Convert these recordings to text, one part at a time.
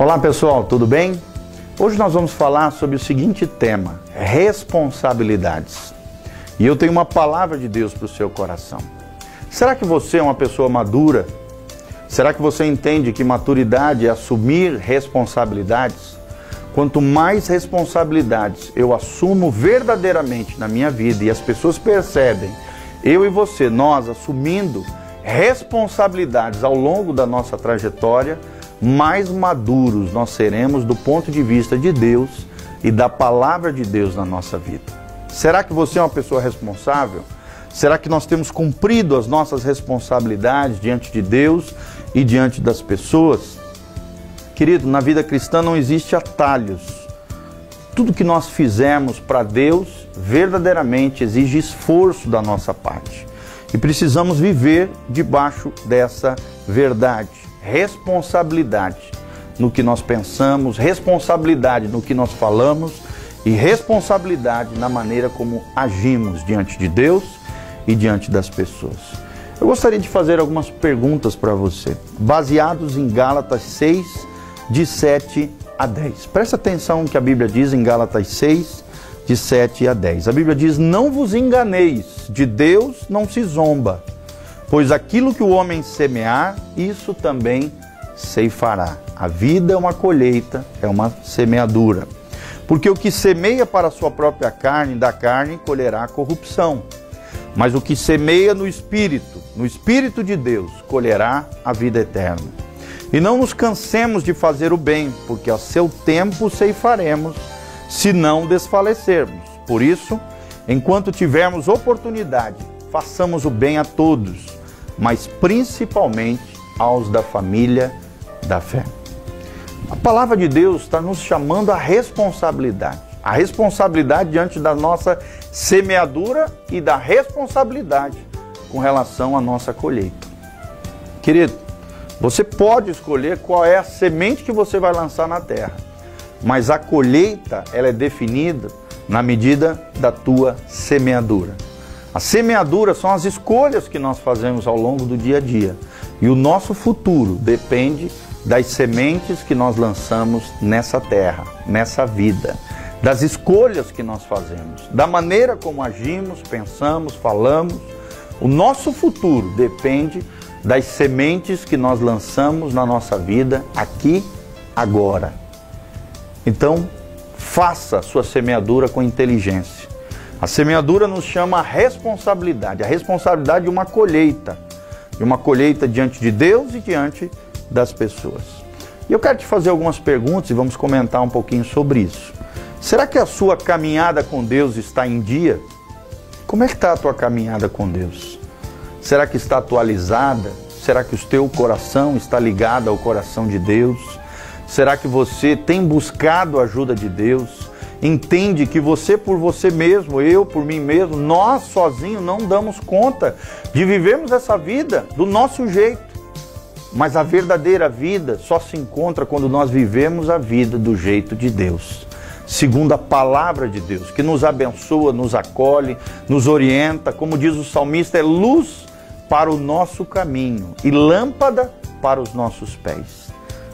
Olá pessoal, tudo bem? Hoje nós vamos falar sobre o seguinte tema: responsabilidades. E eu tenho uma palavra de Deus para o seu coração. Será que você é uma pessoa madura? Será que você entende que maturidade é assumir responsabilidades? Quanto mais responsabilidades eu assumo verdadeiramente na minha vida e as pessoas percebem, eu e você, nós assumindo responsabilidades ao longo da nossa trajetória, mais maduros nós seremos do ponto de vista de Deus e da palavra de Deus na nossa vida. Será que você é uma pessoa responsável? Será que nós temos cumprido as nossas responsabilidades diante de Deus e diante das pessoas? Querido, na vida cristã não existe atalhos. Tudo que nós fizermos para Deus verdadeiramente exige esforço da nossa parte. E precisamos viver debaixo dessa verdade. Responsabilidade no que nós pensamos, responsabilidade no que nós falamos e responsabilidade na maneira como agimos diante de Deus e diante das pessoas. Eu gostaria de fazer algumas perguntas para você, baseados em Gálatas 6, de 7 a 10. Presta atenção no que a Bíblia diz em Gálatas 6, de 7 a 10. A Bíblia diz: não vos enganeis, de Deus não se zomba, pois aquilo que o homem semear, isso também ceifará. A vida é uma colheita, é uma semeadura. Porque o que semeia para a sua própria carne, da carne colherá corrupção. Mas o que semeia no Espírito de Deus, colherá a vida eterna. E não nos cansemos de fazer o bem, porque a seu tempo ceifaremos, se não desfalecermos. Por isso, enquanto tivermos oportunidade, façamos o bem a todos, mas principalmente aos da família da fé. A palavra de Deus está nos chamando à responsabilidade. A responsabilidade diante da nossa semeadura e da responsabilidade com relação à nossa colheita. Querido, você pode escolher qual é a semente que você vai lançar na terra, mas a colheita, ela é definida na medida da tua semeadura. A semeadura são as escolhas que nós fazemos ao longo do dia a dia. E o nosso futuro depende das sementes que nós lançamos nessa terra, nessa vida. Das escolhas que nós fazemos, da maneira como agimos, pensamos, falamos. O nosso futuro depende das sementes que nós lançamos na nossa vida aqui, agora. Então, faça a sua semeadura com inteligência. A semeadura nos chama a responsabilidade de uma colheita diante de Deus e diante das pessoas. E eu quero te fazer algumas perguntas e vamos comentar um pouquinho sobre isso. Será que a sua caminhada com Deus está em dia? Como é que está a tua caminhada com Deus? Será que está atualizada? Será que o teu coração está ligado ao coração de Deus? Será que você tem buscado a ajuda de Deus? Entende que você por você mesmo, eu por mim mesmo, nós sozinhos não damos conta de vivermos essa vida do nosso jeito. Mas a verdadeira vida só se encontra quando nós vivemos a vida do jeito de Deus, segundo a palavra de Deus, que nos abençoa, nos acolhe, nos orienta. Como diz o salmista, é luz para o nosso caminho e lâmpada para os nossos pés.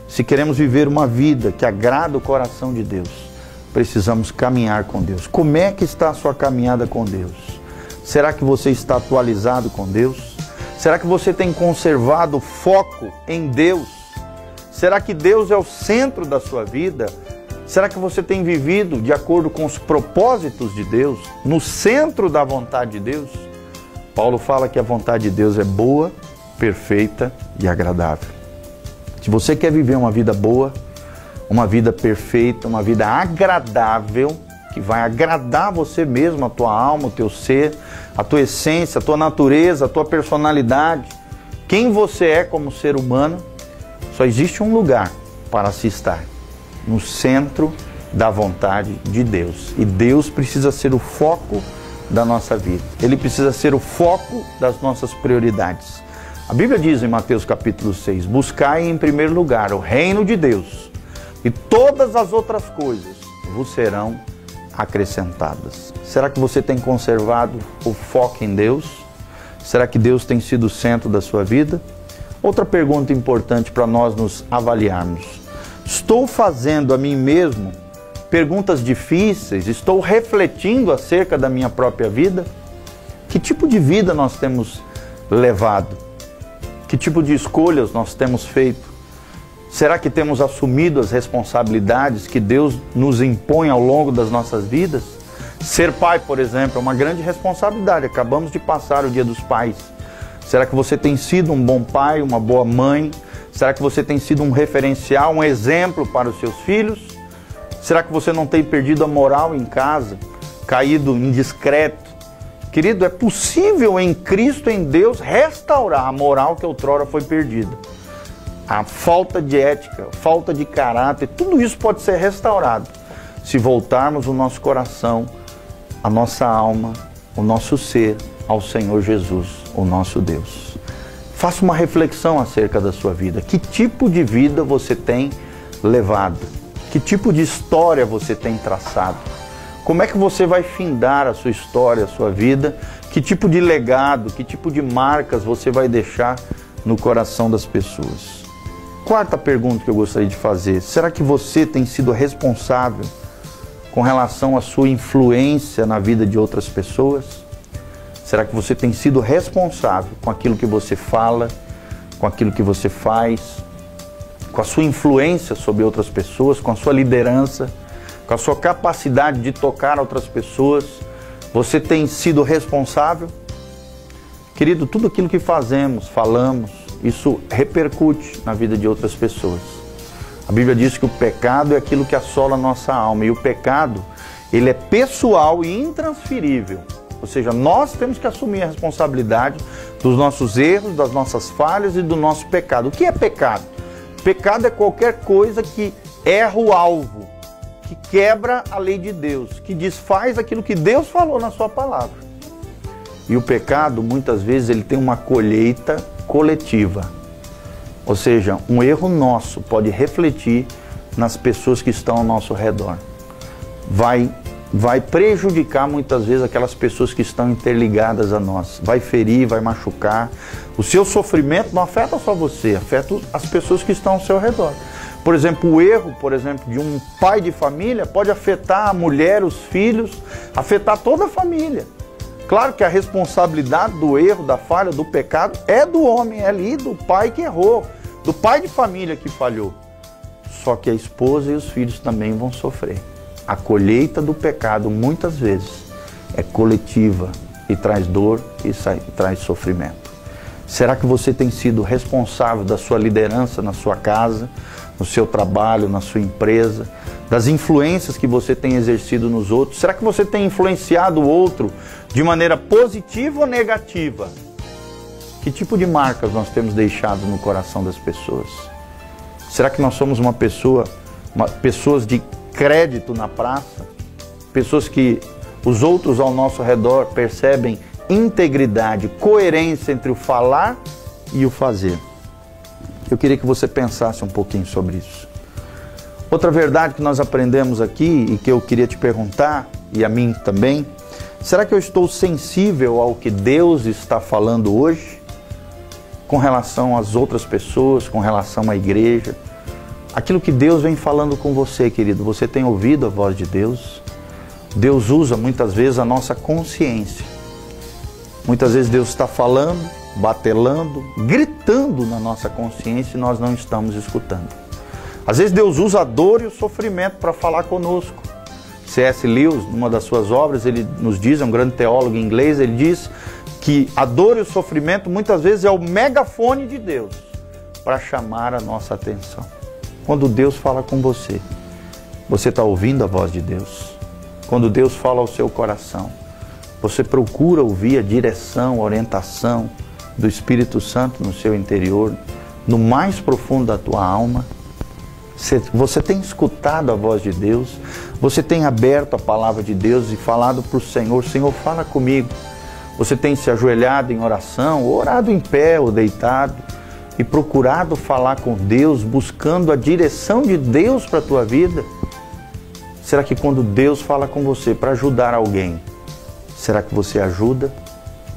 Se queremos viver uma vida que agrada o coração de Deus, precisamos caminhar com Deus. Como é que está a sua caminhada com Deus? Será que você está atualizado com Deus? Será que você tem conservado o foco em Deus? Será que Deus é o centro da sua vida? Será que você tem vivido de acordo com os propósitos de Deus, no centro da vontade de Deus? Paulo fala que a vontade de Deus é boa, perfeita e agradável. Se você quer viver uma vida boa, uma vida perfeita, uma vida agradável, que vai agradar você mesmo, a tua alma, o teu ser, a tua essência, a tua natureza, a tua personalidade, quem você é como ser humano, só existe um lugar para se estar: no centro da vontade de Deus. E Deus precisa ser o foco da nossa vida. Ele precisa ser o foco das nossas prioridades. A Bíblia diz em Mateus capítulo 6, buscai em primeiro lugar o reino de Deus, e todas as outras coisas vos serão acrescentadas. Será que você tem conservado o foco em Deus? Será que Deus tem sido o centro da sua vida? Outra pergunta importante para nós nos avaliarmos: Estou fazendo a mim mesmo perguntas difíceis? Estou refletindo acerca da minha própria vida? Que tipo de vida nós temos levado? Que tipo de escolhas nós temos feito? Será que temos assumido as responsabilidades que Deus nos impõe ao longo das nossas vidas? Ser pai, por exemplo, é uma grande responsabilidade. Acabamos de passar o Dia dos Pais. Será que você tem sido um bom pai, uma boa mãe? Será que você tem sido um referencial, um exemplo para os seus filhos? Será que você não tem perdido a moral em casa, caído indiscreto? Querido, é possível em Cristo, em Deus, restaurar a moral que outrora foi perdida. A falta de ética, falta de caráter, tudo isso pode ser restaurado se voltarmos o nosso coração, a nossa alma, o nosso ser ao Senhor Jesus, o nosso Deus. Faça uma reflexão acerca da sua vida. Que tipo de vida você tem levado? Que tipo de história você tem traçado? Como é que você vai findar a sua história, a sua vida? Que tipo de legado, que tipo de marcas você vai deixar no coração das pessoas? Quarta pergunta que eu gostaria de fazer: será que você tem sido responsável com relação à sua influência na vida de outras pessoas? Será que você tem sido responsável com aquilo que você fala, com aquilo que você faz, com a sua influência sobre outras pessoas, com a sua liderança, com a sua capacidade de tocar outras pessoas? Você tem sido responsável? Querido, tudo aquilo que fazemos, falamos, isso repercute na vida de outras pessoas. A Bíblia diz que o pecado é aquilo que assola a nossa alma. E o pecado, ele é pessoal e intransferível. Ou seja, nós temos que assumir a responsabilidade dos nossos erros, das nossas falhas e do nosso pecado. O que é pecado? Pecado é qualquer coisa que erra o alvo, que quebra a lei de Deus, que desfaz aquilo que Deus falou na sua palavra. E o pecado, muitas vezes, ele tem uma colheita coletiva. Ou seja, um erro nosso pode refletir nas pessoas que estão ao nosso redor. Vai prejudicar muitas vezes aquelas pessoas que estão interligadas a nós. Vai ferir, vai machucar. O seu sofrimento não afeta só você, afeta as pessoas que estão ao seu redor. Por exemplo, o erro, de um pai de família pode afetar a mulher, os filhos, afetar toda a família. Claro que a responsabilidade do erro, da falha, do pecado é do homem, é ali do pai que errou, do pai de família que falhou. Só que a esposa e os filhos também vão sofrer. A colheita do pecado, muitas vezes, é coletiva e traz dor e traz sofrimento. Será que você tem sido responsável da sua liderança na sua casa, no seu trabalho, na sua empresa, das influências que você tem exercido nos outros? Será que você tem influenciado o outro de maneira positiva ou negativa? Que tipo de marcas nós temos deixado no coração das pessoas? Será que nós somos pessoas de crédito na praça? Pessoas que os outros ao nosso redor percebem integridade, coerência entre o falar e o fazer? Eu queria que você pensasse um pouquinho sobre isso. Outra verdade que nós aprendemos aqui e que eu queria te perguntar, e a mim também: será que eu estou sensível ao que Deus está falando hoje com relação às outras pessoas, com relação à igreja? Aquilo que Deus vem falando com você, querido, você tem ouvido a voz de Deus? Deus usa muitas vezes a nossa consciência. Muitas vezes Deus está falando, batelando, gritando na nossa consciência e nós não estamos escutando. Às vezes Deus usa a dor e o sofrimento para falar conosco. C.S. Lewis, numa das suas obras, ele nos diz, é um grande teólogo inglês, ele diz que a dor e o sofrimento muitas vezes é o megafone de Deus para chamar a nossa atenção. Quando Deus fala com você, você está ouvindo a voz de Deus? Quando Deus fala ao seu coração, você procura ouvir a direção, a orientação do Espírito Santo no seu interior, no mais profundo da tua alma? Você tem escutado a voz de Deus? Você tem aberto a palavra de Deus e falado para o Senhor: Senhor, fala comigo. Você tem se ajoelhado em oração, ou orado em pé ou deitado, e procurado falar com Deus, buscando a direção de Deus para a tua vida? Será que quando Deus fala com você para ajudar alguém, será que você ajuda?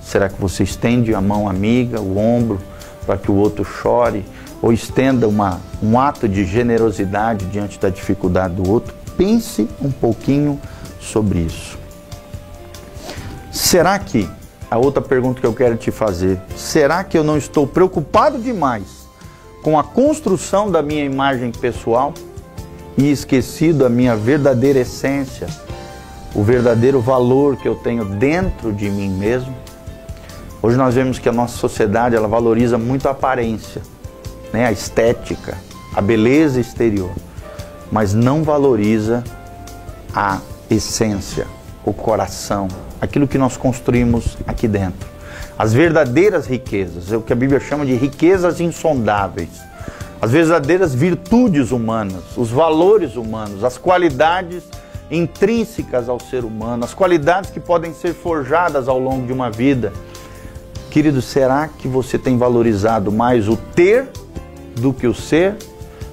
Será que você estende a mão amiga, o ombro, para que o outro chore, ou estenda um ato de generosidade diante da dificuldade do outro. Pense um pouquinho sobre isso. Será que, a outra pergunta que eu quero te fazer, será que eu não estou preocupado demais com a construção da minha imagem pessoal e esquecido a minha verdadeira essência, o verdadeiro valor que eu tenho dentro de mim mesmo? Hoje nós vemos que a nossa sociedade, ela valoriza muito a aparência, né? A estética, a beleza exterior, mas não valoriza a essência, o coração, aquilo que nós construímos aqui dentro. As verdadeiras riquezas, é o que a Bíblia chama de riquezas insondáveis, as verdadeiras virtudes humanas, os valores humanos, as qualidades intrínsecas ao ser humano, as qualidades que podem ser forjadas ao longo de uma vida. Querido, será que você tem valorizado mais o ter do que o ser?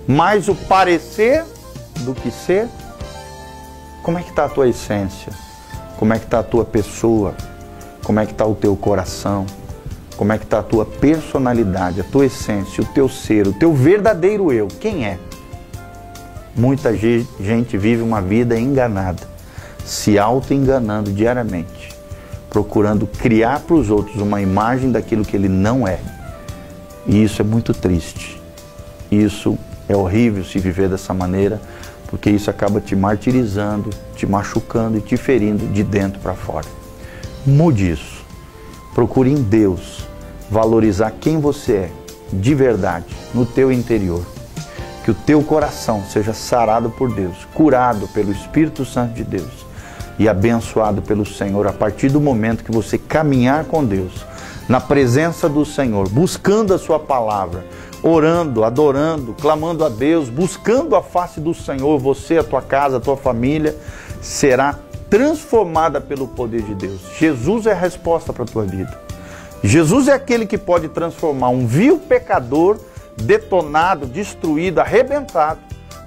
Mais o parecer do que ser? Como é que está a tua essência? Como é que está a tua pessoa? Como é que está o teu coração? Como é que está a tua personalidade, a tua essência, o teu ser, o teu verdadeiro eu? Quem é? Muita gente vive uma vida enganada, se auto-enganando diariamente, procurando criar para os outros uma imagem daquilo que ele não é. E isso é muito triste. Isso é horrível se viver dessa maneira, porque isso acaba te martirizando, te machucando e te ferindo de dentro para fora. Mude isso. Procure em Deus valorizar quem você é, de verdade, no teu interior. Que o teu coração seja sarado por Deus, curado pelo Espírito Santo de Deus e abençoado pelo Senhor a partir do momento que você caminhar com Deus, na presença do Senhor, buscando a sua palavra, orando, adorando, clamando a Deus, buscando a face do Senhor. Você, a tua casa, a tua família será transformada pelo poder de Deus. Jesus é a resposta para a tua vida. Jesus é aquele que pode transformar um vil pecador detonado, destruído, arrebentado,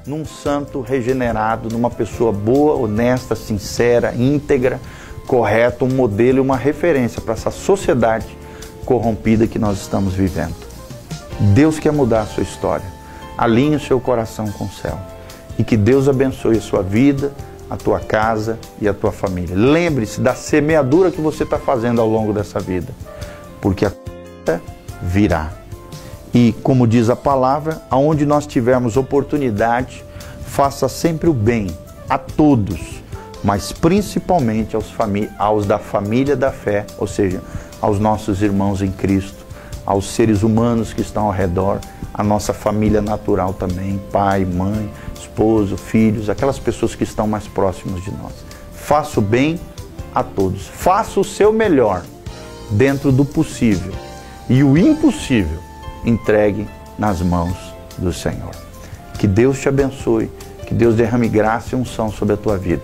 num santo regenerado, numa pessoa boa, honesta, sincera, íntegra, correta, um modelo e uma referência para essa sociedade corrompida que nós estamos vivendo. Deus quer mudar a sua história. Alinhe o seu coração com o céu. E que Deus abençoe a sua vida, a tua casa e a tua família. Lembre-se da semeadura que você está fazendo ao longo dessa vida, porque a colheita virá. E, como diz a palavra, aonde nós tivermos oportunidade, faça sempre o bem a todos, mas principalmente aos da família da fé, ou seja, aos nossos irmãos em Cristo, aos seres humanos que estão ao redor, a nossa família natural também, pai, mãe, esposo, filhos, aquelas pessoas que estão mais próximas de nós. Faça o bem a todos, faça o seu melhor dentro do possível e o impossível entregue nas mãos do Senhor. Que Deus te abençoe, que Deus derrame graça e unção sobre a tua vida.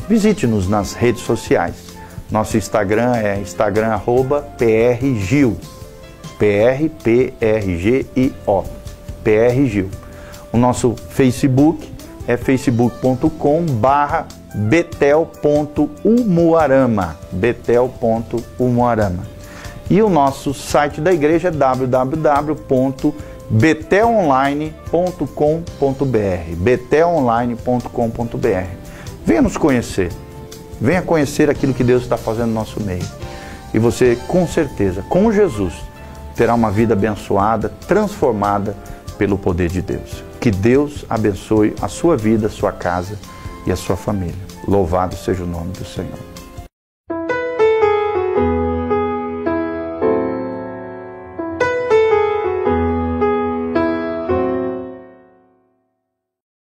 Visite-nos nas redes sociais. Nosso Instagram é Instagram @PRGil, PRGIO, PRGil. O nosso Facebook é facebook.com/betel.umuarama, betel.umuarama. E o nosso site da igreja é www.betelonline.com.br, betelonline.com.br. Venha nos conhecer, venha conhecer aquilo que Deus está fazendo no nosso meio. E você, com certeza, com Jesus, terá uma vida abençoada, transformada pelo poder de Deus. Que Deus abençoe a sua vida, a sua casa e a sua família. Louvado seja o nome do Senhor.